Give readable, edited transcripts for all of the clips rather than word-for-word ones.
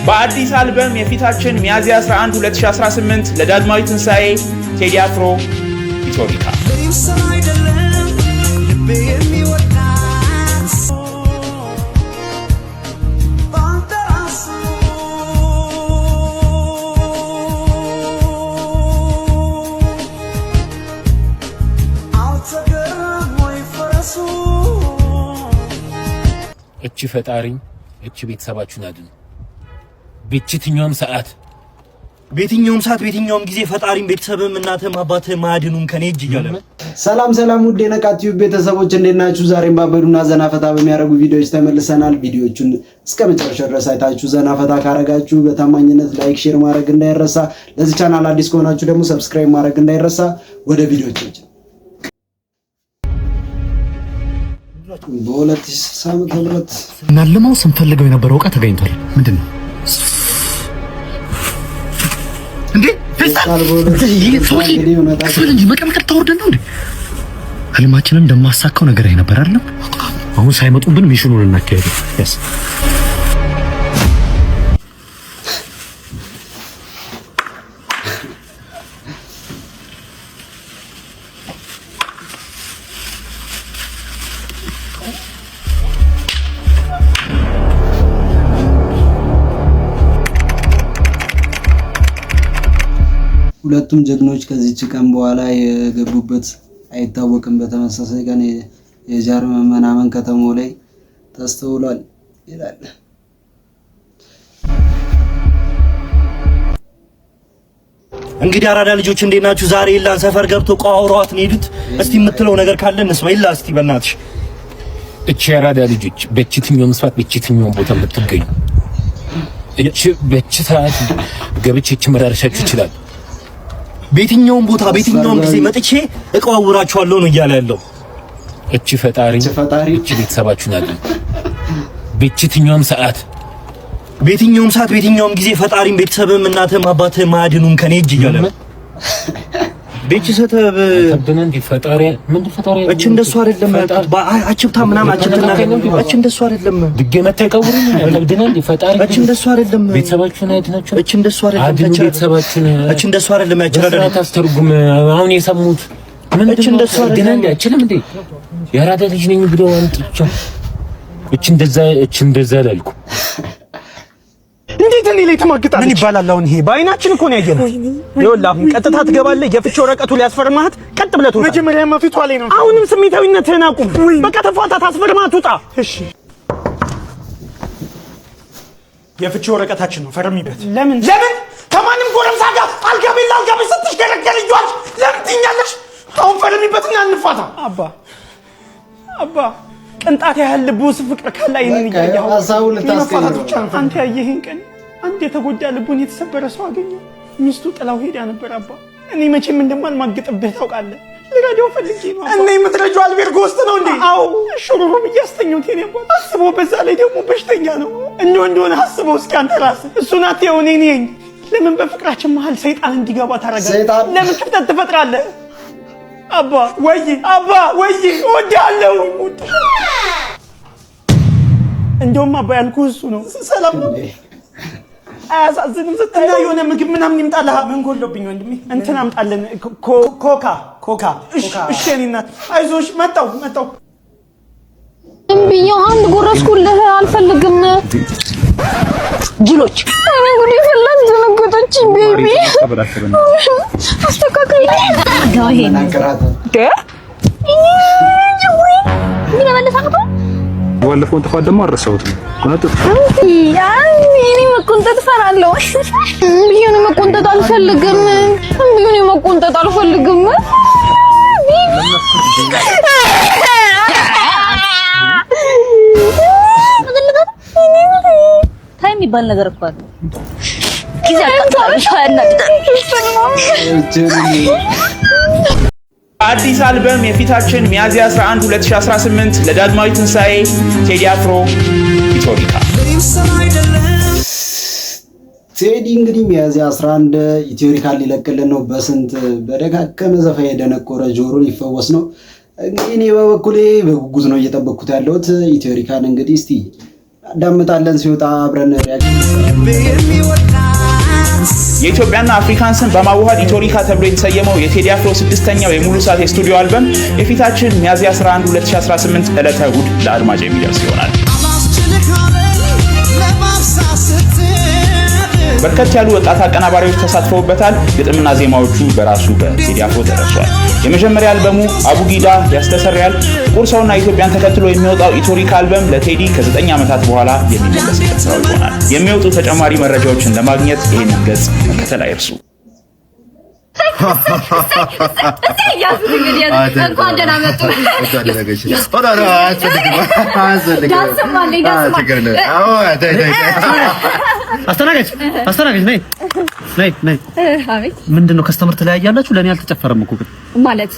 በአዲስ አልበም የፊታችን ሚያዝያ 11 2018 ለዳግማዊ ትንሣኤ ቴዲ አፍሮ ኢትዮፒካ እቺ ፈጣሪ እቺ ቤተሰባችሁን አድኑ። በየትኛውም ሰዓት በየትኛውም ጊዜ ፈጣሪም ቤተሰብም እናትም አባትም ማድኑም ከኔ እጅ ይያለ። ሰላም ውድ የነቃቲው ቤተሰቦች እንዴት ናችሁ? ዛሬም ባበዱና ዘናፈታ በሚያደርጉ ቪዲዮዎች ተመልሰናል። ቪዲዮቹን እስከ መጨረሻው ድረስ አይታችሁ ዘናፈታ ካረጋችሁ በታማኝነት ላይክ፣ ሼር ማድረግ እንዳይረሳ። ለዚህ ቻናል አዲስ ከሆናችሁ ደግሞ ሰብስክራይብ ማድረግ እንዳይረሳ። ወደ ቪዲዮዎች በ2060 ዓመተ ምህረት እናልመው ስንፈልገው የነበረው ዕቃ ተገኝቷል። ምንድነው እንዴ? ፈሳል እንጂ መቀመቅ ታወርደን ነው እንዴ? ህልማችንን እንደማሳካው ነገር ነበር አይደል? አሁን ሳይመጡብን ሚሽኑን እናካሄድ። ያስ ሁለቱም ጀግኖች ከዚህች ቀን በኋላ የገቡበት አይታወቅም። በተመሳሳይ ቀን የጀርመን ከተማው ላይ ተስተውሏል ይላል። እንግዲህ አራዳ ልጆች እንዴት ናችሁ? ዛሬ ኢላን ሰፈር ገብቶ ቋውሯት ነው ሄዱት። እስቲ የምትለው ነገር ካለ እንስማ። ኢላ እስቲ በእናትሽ እቺ አራዳ ልጆች በየትኛውም ሰዓት በየትኛውም ቦታ የምትገኙ እቺ በየሰዓት ገብቼ መዳረሻችሁ ይችላል። በየትኛውም ቦታ በየትኛውም ጊዜ መጥቼ እቀዋውራችኋለሁ ነው እያለ ያለው። እቺ ፈጣሪ እቺ ቤተሰባችሁን አድኑ። በየትኛውም ሰዓት በየትኛውም ጊዜ ፈጣሪም ቤተሰብም እናትም አባትም ማድኑም ከኔ እጅ ይያለ። ቤተሰብ ተብነ እንደ ፈጣሪ ምን ፈጣሪ እቺ እንደሱ አይደለም። አጭብታ ምናምን አጭብትና እቺ እንደሱ አይደለም። ድገመ ተቀውሩኝ ተብነ እንደ ፈጣሪ እቺ እንደሱ አይደለም። ቤተሰባችሁን አድናችሁ። እቺ እንደሱ አይደለም። አድኑ ቤተሰባችሁን። እቺ እንደሱ አይደለም። ያጭራዳ ታስተርጉም አሁን የሰሙት ምን እቺ እንደሱ አይደለም። እንደ አይችልም እንዴ የአራዳ ልጅ ነኝ ብሎ አንጥቻ እቺ እንደዛ ላልኩ እንዴት እኔ ላይ ተማግጣለች? ምን ይባላል አሁን? ይሄ በአይናችን እኮ ነው ያየነው። ይኸውልህ አሁን ቀጥታ ትገባለህ። የፍቺ ወረቀቱ ሊያስፈርማት ቀጥ ብለህ ትወጣ። መጀመሪያማ ፊቷ ላይ ነው። አሁንም ስሜታዊነትህን አቁም። በቃ ተፋታት፣ አስፈርማት፣ ውጣ። እሺ የፍቺ ወረቀታችን ነው፣ ፈርሚበት። ለምን ከማንም ጎረምሳ ጋር አልጋቤላ ስትሽ ገረገር ይዟል። ለምን ትኛለሽ? አሁን ፈርሚበትና እንፋታ። አባ ቅንጣት ያህል ልቡ ውስጥ ፍቅር ካለ አይንን ይያያው አንተ ያየህን ቀን አንድ የተጎዳ ልቡን የተሰበረ ሰው አገኘ። ሚስቱ ጥላው ሄዳ ነበር። አባ እኔ መቼም እንደማልማግጥብህ ታውቃለህ። ልረዳው ፈልጌ ነው። እኔ የምትረጂው አልቤርጎ ውስጥ ነው እንዴ? አዎ ሽሩሩ እያስተኛሁት የኔ አባ አስበው። በዛ ላይ ደግሞ በሽተኛ ነው። እንደሆነ አስበው እስኪ አንተ ራስህ። እሱን አትየው እኔ ነኝ። ለምን በፍቅራችን መሀል ሰይጣን እንዲገባ ታደርጋለህ? ለምን ክፍተት ትፈጥራለህ? አባ ወይ እወድሃለሁ። እንደውም አባ ያልኩህ እሱ ነው። ሰላም ነው። አያሳዝንም? ስታየው እና የሆነ ምግብ ምናምን ይምጣልህ። ምን ጎሎብኝ ወንድሜ? እንትን አምጣልን። ኮካ። እሺ የእኔ እናት አይዞሽ። መጣሁ እምቢኛው አንድ ጎረስኩልህ። አልፈልግም ጅሎች። እኔ ጉድ ይፈላል። ዘነገጠች ቤቢ አስተካክል ጋር ይሄ ምን መለሳከቱ ባለፈው እንኳን ደግሞ አረሳሁት ማለት እኔ መቆንጠጥ እፈራለሁ። ቢሆን መቆንጠጥ አልፈልግም። ታይ የሚባል ነገር እኮ አለ። ጊዜ አጣጣለሽ አዲስ አልበም የፊታችን ሚያዝያ 11 2018 ለዳግማዊ ትንሣኤ ቴዲ አፍሮ ኢትዮፒካ ቴዲ እንግዲህ ሚያዝያ 11 ኢትዮሪካል ሊለቅልን ነው። በስንት በደጋገመ ዘፈን የደነቆረ ጆሮ ሊፈወስ ነው። እንግዲህ እኔ በበኩሌ በጉጉት ነው እየጠበቅኩት ያለሁት ኢትዮሪካል። እንግዲህ እስቲ አዳምጣለን ሲወጣ አብረን የኢትዮጵያና አፍሪካን ስም በማዋሃድ ኢትዮሪካ ተብሎ የተሰየመው የቴዲ አፍሮ 6ኛው የሙሉ ሰዓት የስቱዲዮ አልበም የፊታችን ሚያዝያ 11 2018 ዕለተ እሑድ ለአድማጭ የሚደርስ ይሆናል። በርከት ያሉ ወጣት አቀናባሪዎች ተሳትፈውበታል። ግጥምና ዜማዎቹ በራሱ በቴዲ አፍሮ ተደርሷል። የመጀመሪያ አልበሙ አቡጊዳ ያስተሰርያል። ጥቁር ሰውና ኢትዮጵያን ተከትሎ የሚወጣው ኢትዮሪካ አልበም ለቴዲ ከ9 ዓመታት በኋላ የሚመለስበት ስራው ይሆናል። የሚወጡ ተጨማሪ መረጃዎችን ለማግኘት ይህንን ገጽ መከተል አይርሱ። አስተናጋጅ ነይ። ምንድነው ከስተመር ተለያያላችሁ? ለኔ አልተጨፈረም እኮ ግን ማለት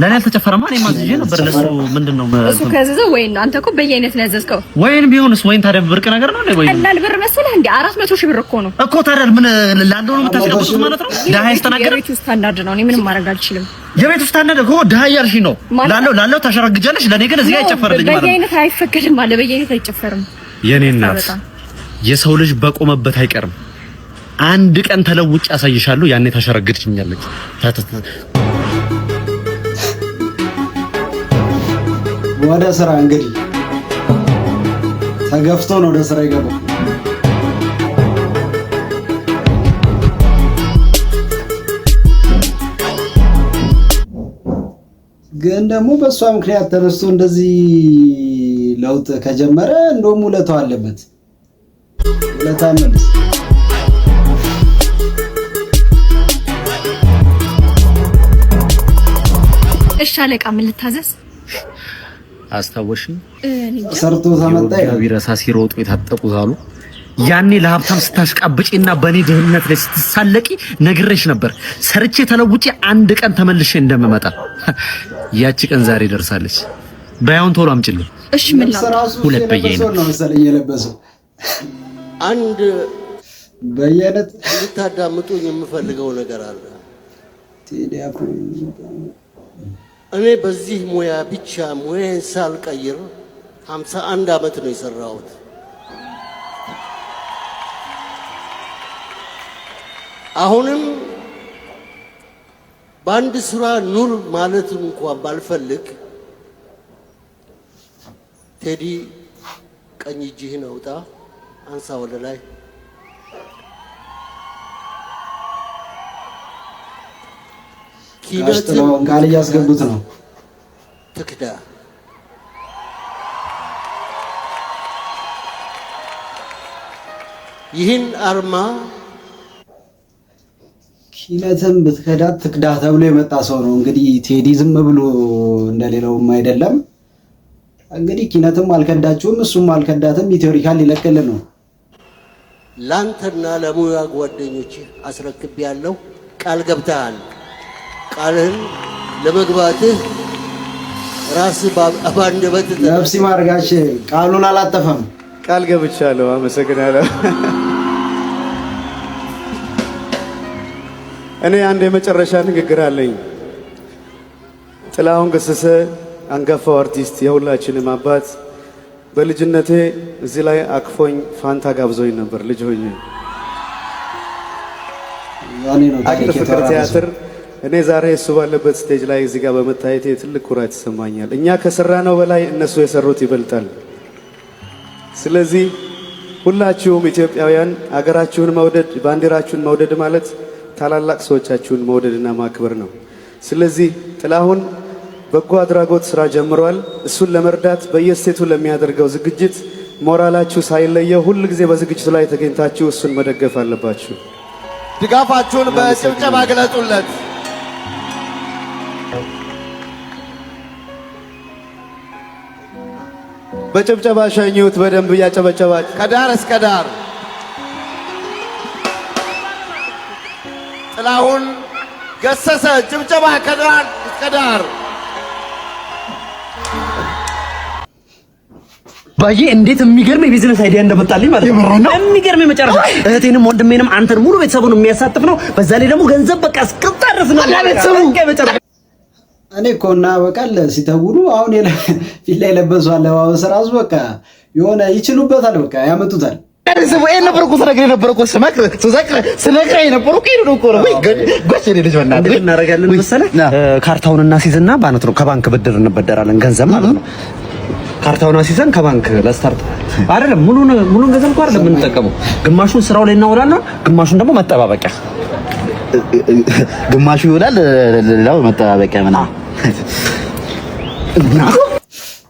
ለኔ አልተጨፈረማ። እኔ ማዝጄ ነበር ለሱ። ምንድነው እሱ ከዘዘው? ወይን አንተ እኮ በየአይነት ነው ያዘዝከው። ወይን ቢሆንስ ወይን ታዲያ ብርቅ ነገር ነው እንዴ? ወይን ቀላል ብር መሰለህ እንዴ? 400 ሺህ ብር እኮ ነው እኮ። ታዲያ ምን ላንደው ነው የምታስቀምጡት ማለት ነው? ዳሃ ያስተናገረ የቤቱ ስታንዳርድ ነው። እኔ ምንም ማድረግ አልችልም። የቤቱ ስታንዳርድ እኮ ዳሃ ያርሺ ነው። ላለው ታሸረግጃለሽ። ለኔ ግን እዚህ አይጨፈርልኝ ማለት ነው። በየአይነት አይፈቀድም አለ። በየአይነት አይጨፈርም። የኔ እናት የሰው ልጅ በቆመበት አይቀርም። አንድ ቀን ተለውጭ ያሳይሻለሁ። ያኔ ታሸረግድኛለች። ወደ ስራ እንግዲህ ተገፍቶ ነው ወደ ስራ ይገባል። ግን ደግሞ በእሷ ምክንያት ተነስቶ እንደዚህ ለውጥ ከጀመረ እንደውም ውለታው አለበት። ውለታ መልስ እሺ አለቃ ምን ልታዘዝ? አስታወሽኝ ሰርቶ ተመጣ ቢረሳ ሲሮጡ የታጠቁት አሉ። ያኔ ለሀብታም ስታሽቃብጪና በኔ ድህነት ላይ ስትሳለቂ ነግሬሽ ነበር። ሰርቼ ተለውጪ አንድ ቀን ተመልሼ እንደምመጣ። ያቺ ቀን ዛሬ ደርሳለች። ባይሆን ቶሎ አምጪልኝ። እሺ ምን ላድርግ? ሁለት በየአይነት ነው መሰለኝ የለበሰው። አንድ በየአይነት ልታዳምጡኝ የምፈልገው ነገር አለ። ቴዲ አፍሮ እኔ በዚህ ሙያ ብቻ ሙያዬን ሳልቀይር 51 ዓመት ነው የሰራሁት። አሁንም በአንድ ስራ ኑር ማለት እንኳን ባልፈልግ ቴዲ ቀኝ እጅህን አውጣ፣ አንሳ ወደ ላይ። ኪነትን ቃል እያስገቡት ነው። ትክዳ ይህን አርማ ኪነትን ብትከዳት ትክዳ ተብሎ የመጣ ሰው ነው። እንግዲህ ቴዲ ዝም ብሎ እንደሌላውም አይደለም። እንግዲህ ኪነትም አልከዳችሁም፣ እሱም አልከዳትም። ኢትዮሪካል ሊለቅልን ነው። ላንተና ለሙያ ጓደኞች አስረክቤያለሁ። ቃል ገብተሃል። ቃልህን ለመግባትህ ራስህ ባንደበት ነፍሲ ማርጋሽ ቃሉን አላጠፈም። ቃል ገብቻለሁ። አመሰግናለሁ። እኔ አንድ የመጨረሻ ንግግር አለኝ። ጥላሁን ገሰሰ አንጋፋው አርቲስት፣ የሁላችንም አባት፣ በልጅነቴ እዚህ ላይ አቅፎኝ ፋንታ ጋብዞኝ ነበር ልጅ ሆኜ አገር ፍቅር ቲያትር። እኔ ዛሬ እሱ ባለበት ስቴጅ ላይ እዚህ ጋር በመታየቴ ትልቅ ኩራት ይሰማኛል። እኛ ከሰራነው በላይ እነሱ የሰሩት ይበልጣል። ስለዚህ ሁላችሁም ኢትዮጵያውያን አገራችሁን መውደድ፣ ባንዲራችሁን መውደድ ማለት ታላላቅ ሰዎቻችሁን መውደድና ማክበር ነው። ስለዚህ ጥላሁን በጎ አድራጎት ስራ ጀምሯል። እሱን ለመርዳት በየስቴቱ ለሚያደርገው ዝግጅት ሞራላችሁ ሳይለየው ሁል ጊዜ በዝግጅቱ ላይ ተገኝታችሁ እሱን መደገፍ አለባችሁ። ድጋፋችሁን በጭብጨባ ግለጡለት። በጭብጨባ ሸኙት። በደንብ እያጨበጨባችሁ ከዳር እስከ ዳር ጥላሁን ገሰሰ ጭብጨባ ከዳር እስከ ዳር። ባዬ እንዴት የሚገርም የቢዝነስ አይዲያ እንደመጣልኝ ማለት ነው። የሚገርም የመጨረሻ እህቴንም ወንድሜንም አንተን ሙሉ ቤተሰቡን የሚያሳትፍ ነው። በዛ ላይ ደግሞ ገንዘብ በቃ እስከታረፍ ነው ቤተሰቡ። እኔ እኮ እና በቃል ሲተውሉ አሁን ፊት ላይ ለበሱ አለባበስ ራሱ በቃ የሆነ ይችሉበታል፣ በቃ ያመጡታል። እናደርጋለን መሰለህ ካርታውን እናስይዝና ባነት ነው ከባንክ ብድር እንበደራለን ገንዘብ ማለት ነው። ካርታውን አስይዘን ከባንክ ለስታርት አይደለም ሙሉን ገንዘብ እኮ አይደለም የምንጠቀመው። ግማሹን ስራው ላይ እናውላለን፣ ግማሹን ደግሞ መጠባበቂያ፣ ግማሹ ይውላል፣ ሌላው መጠባበቂያ ምናምን።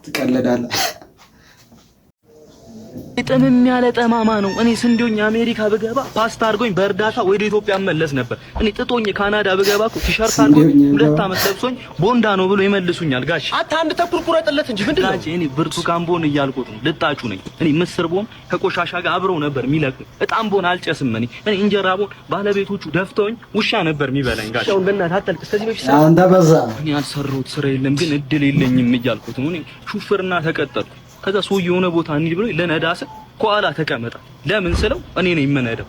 ትቀልዳለህ። ጥምም ያለ ጠማማ ነው። እኔ ስንዴውኝ አሜሪካ ብገባ ፓስታ አድርጎኝ በእርዳታ ወደ ኢትዮጵያ መለስ ነበር። እኔ ጥጦኝ ካናዳ ብገባ እኮ ቲሸርት አድርጎኝ 2 ዓመት ለብሶኝ ቦንዳ ነው ብሎ ይመልሱኛል። ጋሽ አታ አንድ ተኩል ቁረጥለት እንጂ ምንድነው? ጋሽ እኔ ብርቱካን ቦን እያልኩት ነው፣ ልጣጩ ነኝ። እኔ ምስር ቦን ከቆሻሻ ጋር አብረው ነበር የሚለቁ። እጣም ቦን አልጨስም። እኔ እንጀራ ቦን ባለቤቶቹ ደፍተውኝ ውሻ ነበር የሚበላኝ። ጋሽ አሁን በእናትህ አታልቅ። እስከዚህ በፊት አንተ በዛ እኔ ያልሰራሁት ስራ የለም ግን እድል የለኝም እያልኩት ነው። እኔ ሹፍርና ተቀጠርኩ። ከዛ ሰው የሆነ ቦታ እንሂድ ብሎ ለነዳስ ከኋላ ተቀመጠ። ለምን ስለው እኔ ነኝ የምነዳው።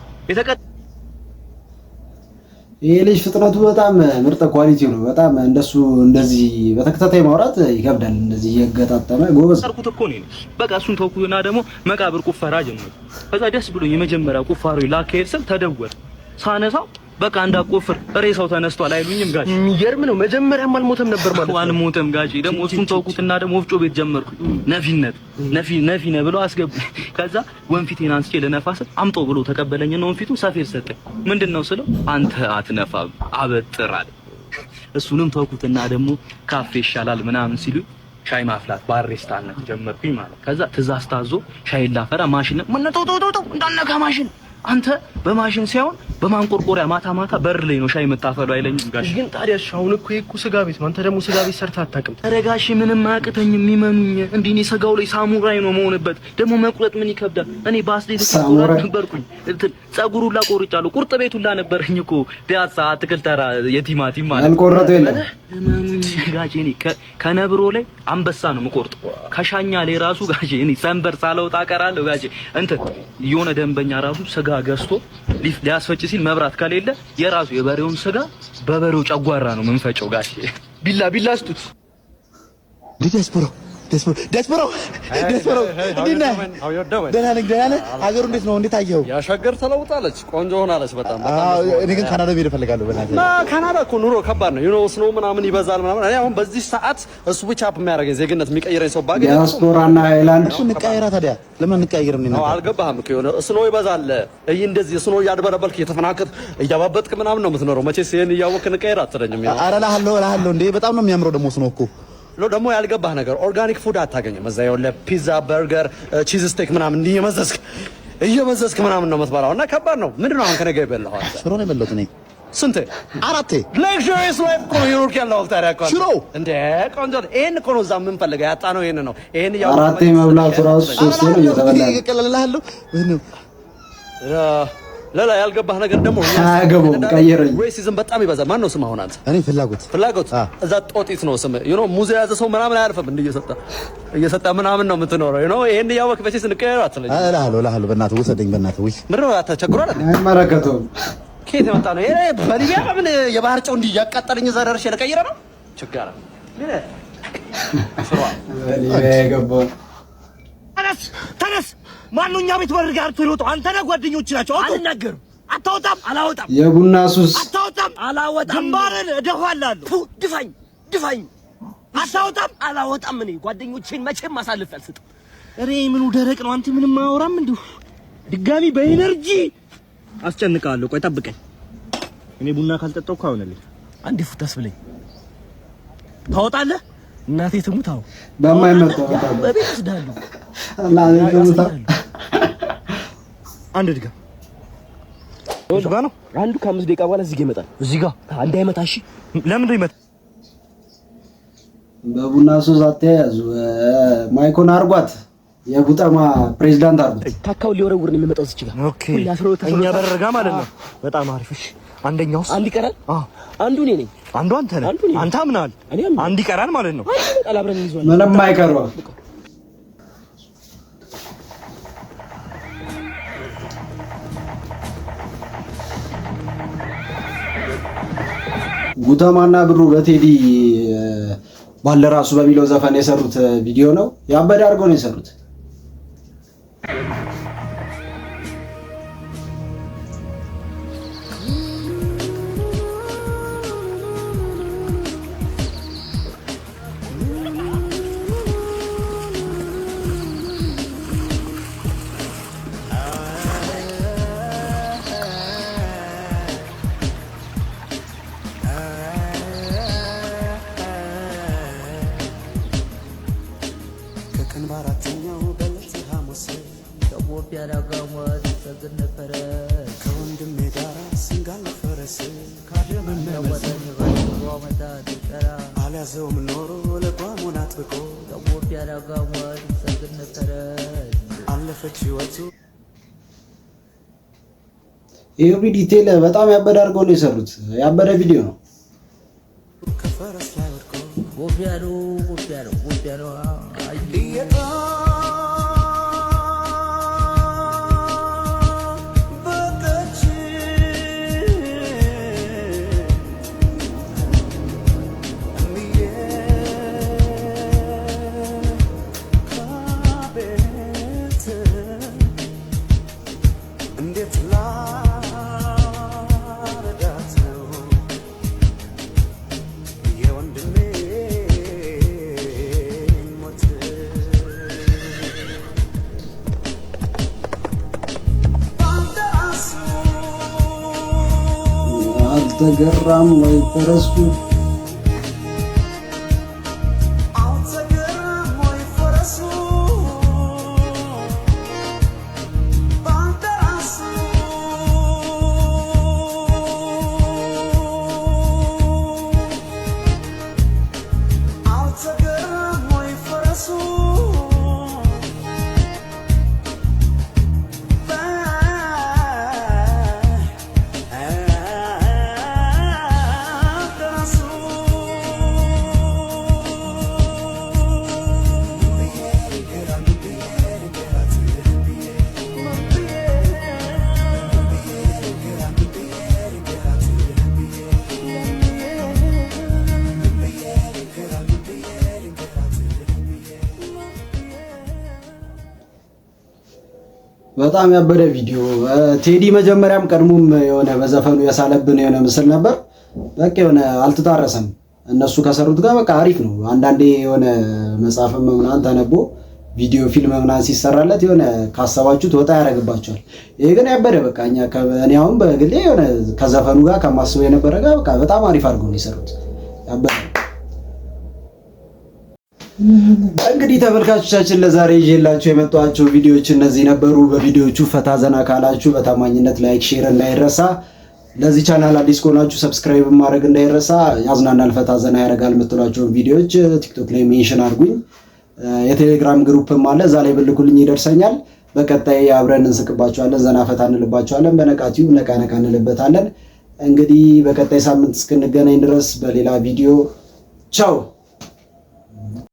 ይሄ ልጅ ፍጥነቱ በጣም ምርጥ ኳሊቲ ነው። በጣም እንደሱ እንደዚህ በተከታታይ ማውራት ይከብዳል። እንደዚህ እየገጣጠመ ጎበዝ ሰርኩት እኮ ነው። በቃ እሱን ተውኩና ደግሞ መቃብር ቁፈራ ጀመርኩ። ከዛ ደስ ብሎኝ የመጀመሪያ ቁፋሮ ላካሄድ ስል ተደወለ። ሳነሳው በቃ እንዳቆፍር ሬሳው ተነስቷል አይሉኝም ጋሽ። የሚገርም ነው። መጀመሪያም አልሞተም ነበር ማለት ነው። አልሞተም ጋሽ። ደግሞ እሱን ተውኩትና ደግሞ ወፍጮ ቤት ጀመርኩ። ነፊ ነው ብሎ አስገቡ። ከዛ ወንፊቴን አንስቼ ለነፋስ አምጦ ብሎ ተቀበለኝና ወንፊቱን ሰፌድ ሰጠኝ። ምንድነው ስለው አንተ አትነፋም አበጥራል። እሱንም ተውኩትና ደግሞ ካፌ ይሻላል ምናምን ሲሉ ሻይ ማፍላት ባሪስታነት ጀመርኩኝ ማለት። ከዛ ትእዛዝ ታዞ ሻይ ላፈራ ማሽን ምን ተው እንዳነካ ማሽን አንተ በማሽን ሳይሆን በማንቆርቆሪያ ማታ በር ላይ ነው ሻይ መጣፈሉ አይለኝም ጋሽ። ግን ታዲያ ሻውን እኮ ይኩ ስጋ ቤት ነው። አንተ ደግሞ ስጋ ቤት ሰርተህ አታውቅም። ተረጋሽ ምንም አያቅተኝም። የሚመኑኝ እንዴ እኔ ስጋው ላይ ሳሙራይ ነው መሆንበት። ደግሞ መቁረጥ ምን ይከብዳል? እኔ ባስሌት ተቆራጥ ነበርኩኝ። ጸጉሩ ሁላ ቆርጫለሁ። ቁርጥ ቤት ሁላ ነበርኝ እኮ ፒያሳ አትክልት ተራ የቲማቲም ማለት አልቆረጡ የለም ጋሽ። እኔ ከነብሮ ላይ አንበሳ ነው የምቆርጥ። ከሻኛ ላይ ራሱ ጋሽ እኔ ሰንበር ሳለውጣ ቀራለሁ ጋሽ። እንትን የሆነ ደንበኛ ራሱ ስጋ ገዝቶ ሊያስፈጭ ሲል መብራት ከሌለ የራሱ የበሬውን ስጋ በበሬው ጨጓራ ነው የምንፈጨው ጋሽ። ቢላ ስጡት። ደስፕሮ ደህና ነህ? ሀገሩ እንዴት ነው? እንዴት አየኸው? ያሸገር ተለውጣለች፣ ቆንጆ ሆናለች በጣም። እኔ ግን ካናዳ መሄድ እፈልጋለሁ። በእናትህ ካናዳ እኮ ኑሮ ከባድ ነው። ዩኖ ስኖው ምናምን ይበዛል ምናምን። እኔ አሁን በዚህ ሰዓት እሱ ብቻ የሚያደርገኝ ዜግነት የሚቀይረኝ ሰው ባገኝ ዲያስፖራና ሃይላንድ እንቀያየራ። ታዲያ ለምን እንቀያየርም? ነው አልገባህም እኮ የሆነ ስኖው ይበዛል። እንደዚህ ስኖው እያድበረበልክ እየተፈናከት እያባበጥክ ምናምን ነው የምትኖረው። መቼስ ይሄን እያወቅህ እንቀያየር አትለኝም? ኧረ እልሃለሁ እንዴ በጣም ነው የሚያምረው ደግሞ ስኖው እኮ ደግሞ ያልገባህ ነገር ኦርጋኒክ ፉድ አታገኝም። እዛ ይኸውልህ ፒዛ፣ በርገር፣ ቺዝ ስቴክ ምናምን እየመዘዝክ ምናምን ነው የምትበላው እና ከባድ ነው። ምንድን ነው አሁን ከነገ የበላኸው? ሽሮ ነው የበላሁት እኔ። ስንቴ? 4 ሌክዠሪየስ ላይፍ እኮ ነው የኖርክ ያለው ወቅት። ታዲያ እኮ ሽሮ እንደ ቆንጆ ይሄን እኮ ነው እዛ የምንፈልገው ያጣነው ይሄን ነው። ይሄን ያው 4 መብላት ራሱ 3 ነው እየተበላ ይቀለልልሃለሁ። ሌላ ያልገባህ ነገር ደግሞ አያገባውም። ቀየረኝ። ሬሲዝም በጣም ይበዛል። ማን ነው ስም አሁን አንተ? እኔ ፍላጎት እዛ ጦጢት ነው ስም ሙዝ የያዘ ሰው ምናምን አያልፍም። እየሰጠ ምናምን ነው የምትኖረው። ይሄን ያወቅ በሲስ እንቀየር አትለኝ። እልሃለሁ በእናትህ ውሰደኝ። በእናትህ ወይ ምንድን ነው ተቸግሯል። አይመለከተውም። ከየት የመጣ ነው ይሄ? በሊቢያ ምን የባህር ጨው እንዲህ ያቃጠለኝ እዛ ደርሼ ልቀይረ ነው ችግር ምን በሊቢያ የገባው ተነስ ማነው እኛ ቤት በር ጋር ትሮጡ? አንተ ነህ ጓደኞች ናቸው። አልናገርም። አታወጣም። አላወጣም። የቡና ሱስ አታወጣም። አላወጣም። ግንባርን እደፋላለሁ። ድፋኝ። አታወጣም። አላወጣም። እኔ ጓደኞቼን መቼም አሳልፌ አልሰጥም። እኔ ምኑ ደረቅ ነው። አንተ ምንም አያወራም። እንዲሁ ድጋሚ በኤነርጂ አስጨንቃለሁ። ቆይ ጠብቀኝ። እኔ ቡና ካልጠጣሁ እኮ አይሆንልኝ። አንዴ ፉታስ ብለኝ ታወጣለህ። እናቴ ትሙት። አዎ በማይመጣው በቤት ስዳለሁ። አንድ ድጋም እዚህ ጋር ነው። አንዱ ከ5 ደቂቃ በኋላ እዚህ ጋር ይመጣል። እዚህ ጋር አንድ አይመጣ። እሺ ለምን ይመጣ? በቡና ሱስ አትያዙ። ማይኮን አርጓት። የቡጠማ ፕሬዝዳንት አርጉት። ታካው ሊወረውር ነው የሚመጣው እዚህ ጋር። ኦኬ እኛ በረጋ ማለት ነው። በጣም አሪፍ። እሺ አንደኛውስ አንድ ይቀራል። አንዱ እኔ ነኝ። አንዱ አንተ ነህ። አንተ አምናል። አንድ ይቀራል ማለት ነው። አብረን እንይዟለን። ምንም አይቀረው። ጉተማና ብሩ በቴዲ ባለራሱ በሚለው ዘፈን የሰሩት ቪዲዮ ነው። ያበደ አድርገው ነው የሰሩት። ኤቭሪ ዲቴል በጣም ያበደ አድርገው ነው የሰሩት። ያበደ ቪዲዮ ነው። አልተገራም ወይ ፈረሱ በጣም ያበደ ቪዲዮ። ቴዲ መጀመሪያም ቀድሞም የሆነ በዘፈኑ ያሳለብን የሆነ ምስል ነበር። በቃ የሆነ አልተጣረሰም። እነሱ ከሰሩት ጋር በቃ አሪፍ ነው። አንዳንዴ የሆነ መጽሐፍም ምናምን ተነቦ ቪዲዮ ፊልም ምናምን ሲሰራለት የሆነ ካሰባችሁት ወጣ ያደርግባቸዋል። ይሄ ግን ያበደ በቃ እኔ አሁን በግሌ የሆነ ከዘፈኑ ጋር ከማስበው የነበረ ጋር በቃ በጣም አሪፍ አድርገው ነው የሰሩት። ያበደ። እንግዲህ ተመልካቾቻችን ለዛሬ ይዤላችሁ የመጣኋቸው ቪዲዮዎች እነዚህ ነበሩ። በቪዲዮቹ ፈታ ዘና ካላችሁ በታማኝነት ላይክ፣ ሼር እንዳይረሳ። ለዚህ ቻናል አዲስ ከሆናችሁ ሰብስክራይብ ማድረግ እንዳይረሳ። ያዝናናል፣ ፈታ ዘና ያደርጋል የምትሏቸውን ቪዲዮዎች ቲክቶክ ላይ ሜንሽን አድርጉኝ። የቴሌግራም ግሩፕም አለ፣ እዛ ላይ ብልኩልኝ ይደርሰኛል። በቀጣይ አብረን እንስቅባቸዋለን፣ ዘና ፈታ እንልባቸዋለን። በነቃቲው ነቃ ነቃ እንልበታለን። እንግዲህ በቀጣይ ሳምንት እስክንገናኝ ድረስ በሌላ ቪዲዮ ቻው።